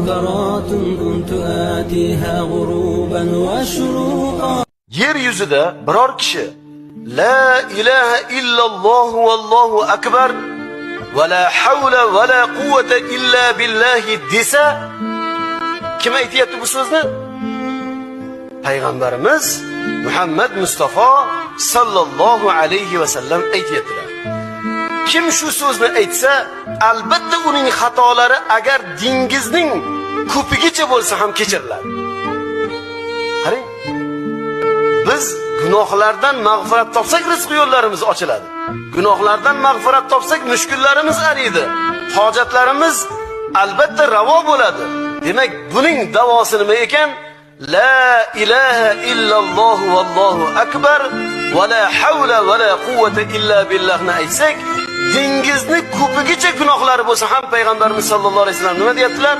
منكرات كنت آتيها غروبا وشروقا. Yer yuzida biror kishi la ilaha illalloh vallohu akbar va la havla va la quvvata illa billahi desa, kim aytayapti bu so'zni? Payg'ambarimiz Muhammad Mustafa sallallohu alayhi va sallam aytayaptilar. Kim shu so'zni aytsa, albatta uning xatolari agar dengizning ko'pigicha bo'lsa ham kechiriladi. Qarang, biz gunohlardan mag'firat topsak rizq yo'llarimiz ochiladi. Gunohlardan mag'firat topsak mushkullarimiz ariydi. Hojatlarimiz albatta ravo bo'ladi. Demak, buning davosi nima ekan? La ilaha illalloh vallohu akbar va la havla va la quvvata illa billahni aytsak, dengizni ko'pigicha gunohlari bo'lsa ham payg'ambarimiz sollallohu alayhi vasallam nima deyaptilar?